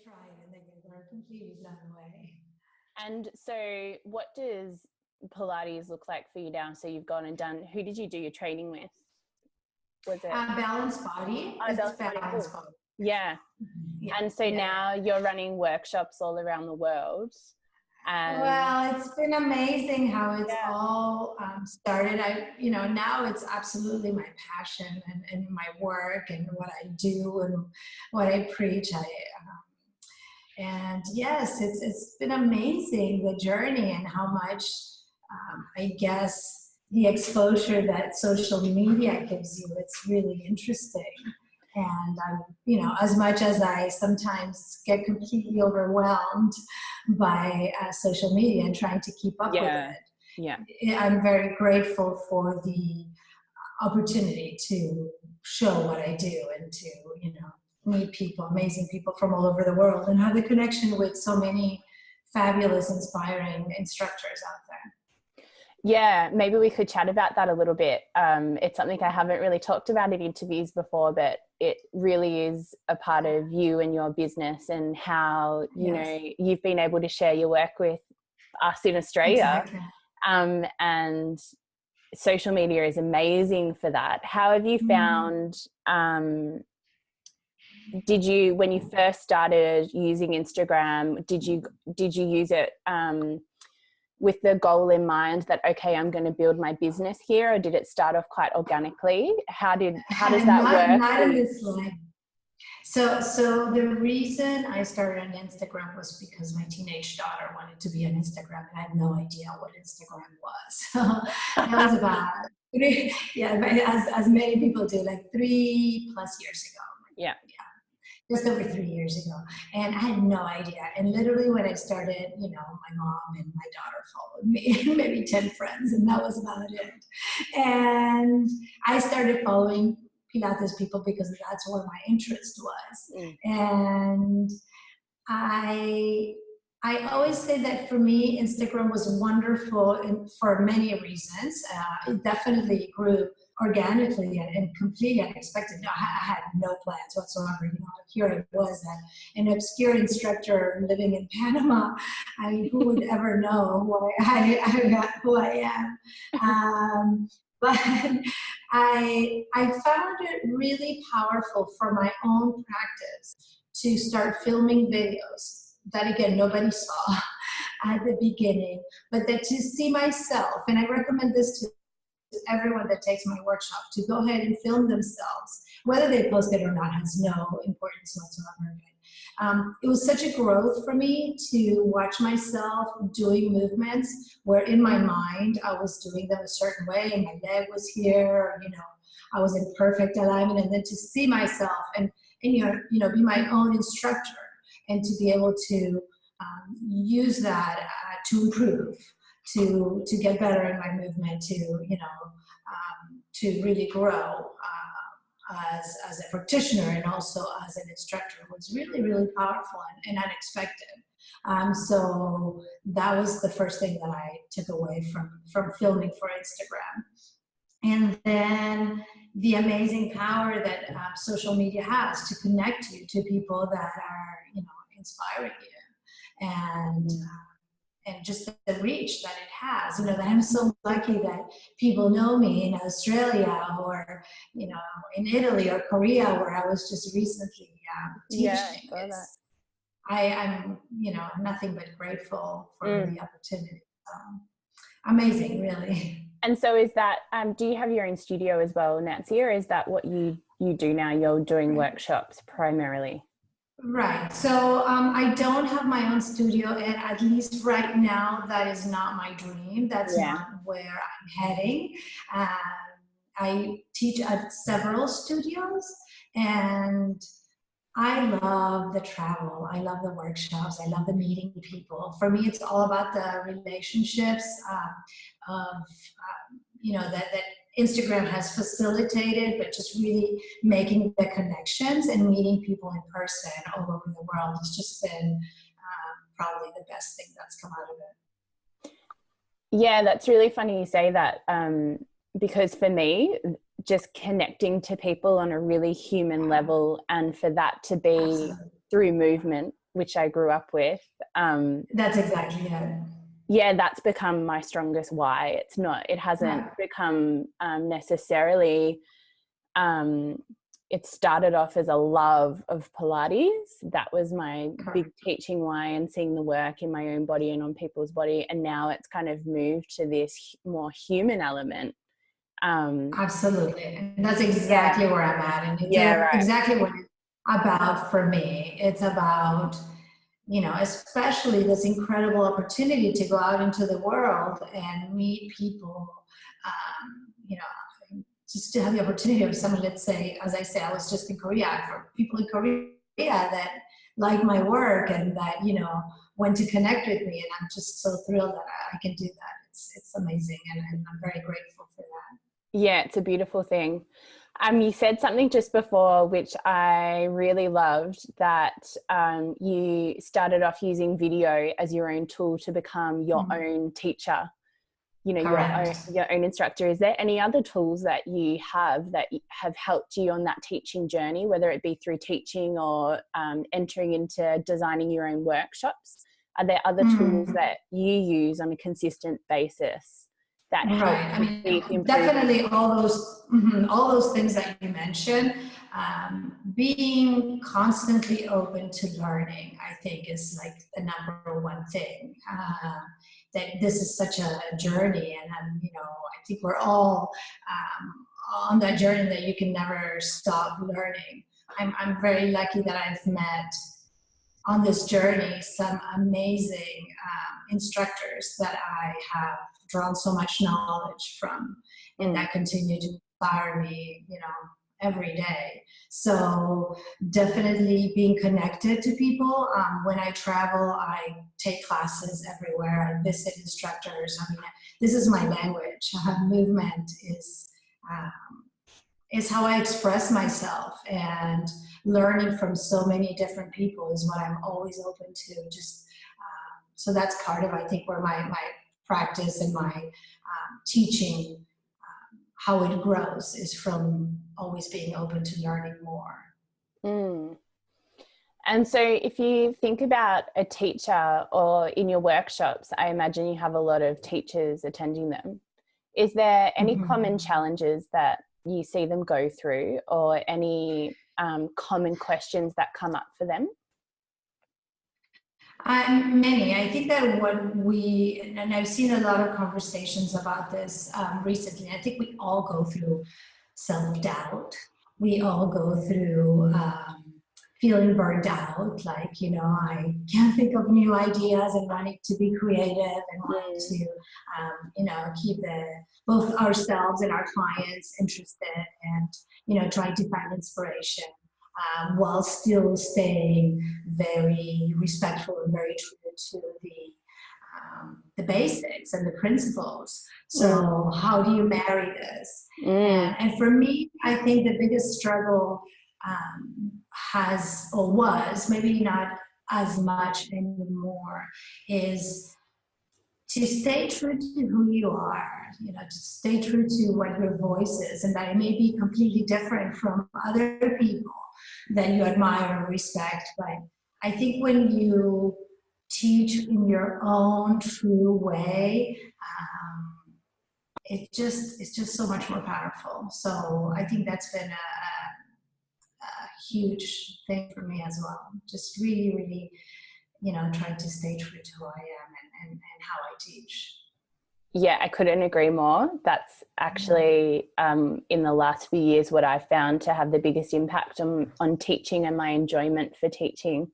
tried and they were completely blown away. And so what does Pilates look like for you now? So you've gone and done, who did you do your training with? Was it Balanced Body? Balanced Body? Balanced Body. Yeah. Yeah. And so now you're running workshops all around the world. Well, it's been amazing how it's all started. Now it's absolutely my passion and my work and what I do and what I preach. And yes, it's been amazing, the journey, and how much, I guess, the exposure that social media gives you. It's really interesting. And, as much as I sometimes get completely overwhelmed by social media and trying to keep up with it, I'm very grateful for the opportunity to show what I do and to, meet people, amazing people from all over the world, and have the connection with so many fabulous, inspiring instructors out there. Yeah, maybe we could chat about that a little bit. It's something I haven't really talked about in interviews before, but it really is a part of you and your business, and how, you know, you've been able to share your work with us in Australia. Exactly. And social media is amazing for that. How have you found, when you first started using Instagram, did you use it with the goal in mind that, okay, I'm going to build my business here, or did it start off quite organically? How does that work? Not in this way. So the reason I started on Instagram was because my teenage daughter wanted to be on Instagram, and I had no idea what Instagram was. So that was about as many people do, like 3+ years ago. Yeah. Just over 3 years ago. And I had no idea. And literally when I started, my mom and my daughter followed me, and maybe 10 friends, and that was about it. And I started following Pilates people because that's where my interest was. And I always say that for me, Instagram was wonderful for many reasons. It definitely grew organically and completely unexpected. I had no plans whatsoever. Here I was, an obscure instructor living in Panama. I mean, who would ever know who I am? But I found it really powerful for my own practice to start filming videos that, again, nobody saw at the beginning, but that to see myself, and I recommend this to everyone that takes my workshop, to go ahead and film themselves. Whether they post it or not has no importance whatsoever. It was such a growth for me to watch myself doing movements where in my mind I was doing them a certain way, and my leg was here, I was in perfect alignment, and then to see myself and be my own instructor, and to be able to use that to improve, to get better in my movement, to really grow as a practitioner and also as an instructor was really, really powerful and unexpected. So that was the first thing that I took away from filming for Instagram. And then the amazing power that social media has to connect you to people that are, inspiring you, and just the reach that it has. That I'm so lucky that people know me in Australia, or in Italy or Korea, where I was just recently teaching. I'm nothing but grateful for the opportunity. Amazing, really. And so is that, do you have your own studio as well, Nancy, or is that what you do now? You're doing workshops primarily? Right. So I don't have my own studio, and at least right now, that is not my dream. That's not where I'm heading. I teach at several studios, and I love the travel. I love the workshops. I love the meeting people. For me, it's all about the relationships that Instagram has facilitated, but just really making the connections and meeting people in person all over the world has just been probably the best thing that's come out of it. Yeah, that's really funny you say that, because for me, just connecting to people on a really human level, and for that to be through movement, which I grew up with. That's exactly it. Yeah, that's become my strongest why. It hasn't become necessarily, it started off as a love of Pilates. That was my big teaching why, and seeing the work in my own body and on people's body. And now it's kind of moved to this more human element. Absolutely. And that's exactly where I'm at. And it's right. exactly what it's about for me. It's about, especially this incredible opportunity to go out into the world and meet people, just to have the opportunity of someone, let's say, as I say, I was just in Korea, for people in Korea that like my work and that, want to connect with me. And I'm just so thrilled that I can do that. It's amazing. And I'm very grateful for that. Yeah, it's a beautiful thing. You said something just before, which I really loved, that you started off using video as your own tool to become your own teacher, your own instructor. Is there any other tools that you have helped you on that teaching journey, whether it be through teaching or entering into designing your own workshops? Are there other tools that you use on a consistent basis that help definitely all those things that you mentioned, being constantly open to learning, I think, is like the number one thing. That this is such a journey, and I think we're all on that journey that you can never stop learning. I'm very lucky that I've met on this journey some amazing instructors that I have drawn so much knowledge from, and that continue to inspire me, every day. So definitely being connected to people. When I travel, I take classes everywhere. I visit instructors. This is my language. Movement is how I express myself, and learning from so many different people is what I'm always open to. Just so that's part of, I think, where my practice and my teaching, how it grows, is from always being open to learning more. And so if you think about a teacher, or in your workshops, I imagine you have a lot of teachers attending them. Is there any common challenges that you see them go through, or any common questions that come up for them? Many. I think that and I've seen a lot of conversations about this recently. I think we all go through self-doubt. We all go through feeling burned out, like, I can't think of new ideas, and wanting to be creative, and wanting to, keep both ourselves and our clients interested, and, trying to find inspiration. While still staying very respectful and very true to the basics and the principles. So how do you marry this? And for me, I think the biggest struggle was, maybe not as much anymore, is to stay true to who you are, to stay true to what your voice is, and that it may be completely different from other people that you admire and respect. But I think when you teach in your own true way, it's just so much more powerful. So I think that's been a huge thing for me as well. Just really, really, trying to stay true to who I am and how I teach. Yeah, I couldn't agree more. That's actually, in the last few years, what I've found to have the biggest impact on teaching and my enjoyment for teaching.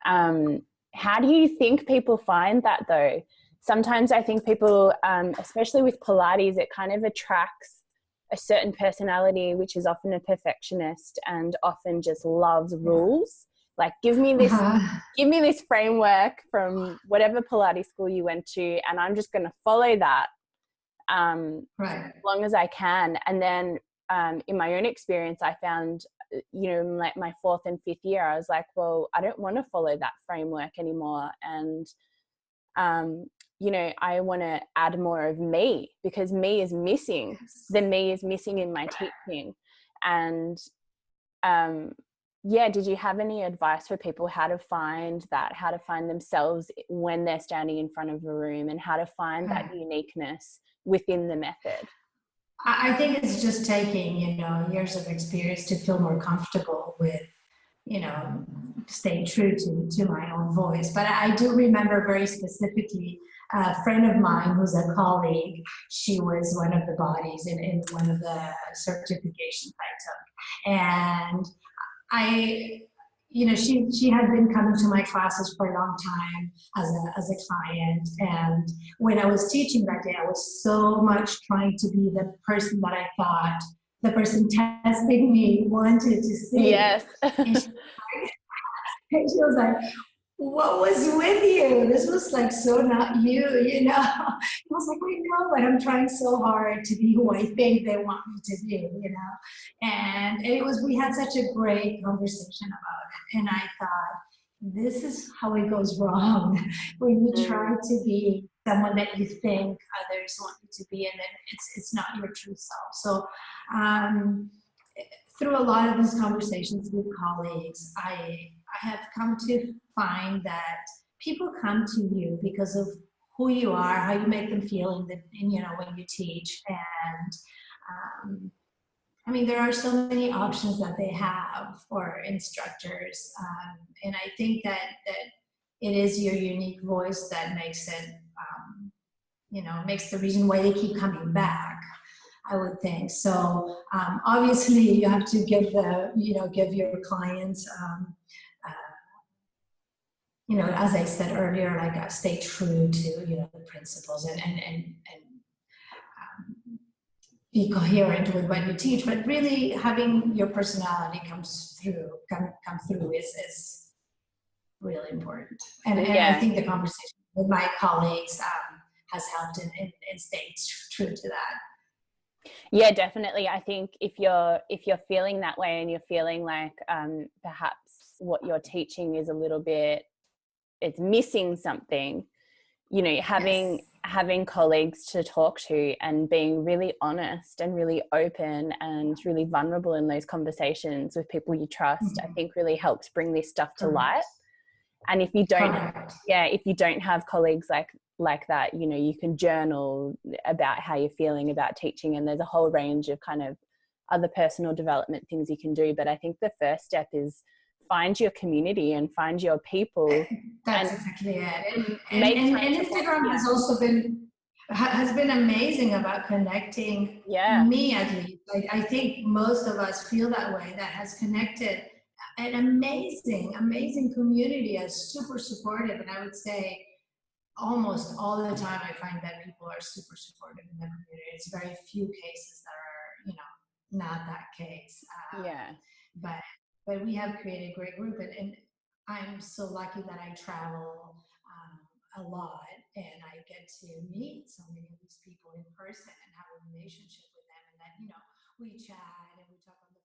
How do you think people find that, though? Sometimes I think people, especially with Pilates, it kind of attracts a certain personality, which is often a perfectionist and often just loves rules. Like, give me this framework from whatever Pilates school you went to, and I'm just going to follow that as long as I can. And then in my own experience, I found, like my 4th and 5th year, I was like, well, I don't want to follow that framework anymore. And, I want to add more of me, because me is missing. The me is missing in my teaching. And yeah, did you have any advice for people how to find that, how to find themselves when they're standing in front of a room, and how to find that uniqueness within the method? I think it's just taking, years of experience to feel more comfortable with, staying true to my own voice. But I do remember very specifically a friend of mine who's a colleague. She was one of the bodies in one of the certifications I took. And I, she had been coming to my classes for a long time as a client. And when I was teaching that day, I was so much trying to be the person that I thought the person testing me wanted to see. Yes. And she was like, what was with you? This was like so not you, I was like, I know, but I'm trying so hard to be who I think they want me to be. And we had such a great conversation about it. And I thought, this is how it goes wrong when you try to be someone that you think others want you to be, and then it's not your true self. So through a lot of these conversations with colleagues, I have come to find that people come to you because of who you are, how you make them feel when you teach. And there are so many options that they have for instructors. And I think that it is your unique voice that makes it, makes the reason why they keep coming back, I would think. So obviously you have to give your clients, as I said earlier, like stay true to, the principles and be coherent with what you teach, but really having your personality come through is really important. And I think the conversation with my colleagues has helped in staying true to that. Yeah, definitely. I think if you're feeling that way, and you're feeling like perhaps what you're teaching is a little bit, it's missing something, having colleagues to talk to and being really honest and really open and really vulnerable in those conversations with people you trust, I think really helps bring this stuff to light. And if you don't have colleagues like that, you can journal about how you're feeling about teaching, and there's a whole range of kind of other personal development things you can do. But I think the first step is find your community and find your people. That's exactly it. And Instagram has also been amazing about connecting me, at least. I think most of us feel that way, that has connected an amazing community, is super supportive. And I would say almost all the time I find that people are super supportive in the community. It's very few cases that are, not that case. But we have created a great group, and I'm so lucky that I travel a lot, and I get to meet so many of these people in person and have a relationship with them, and that we chat and we talk on the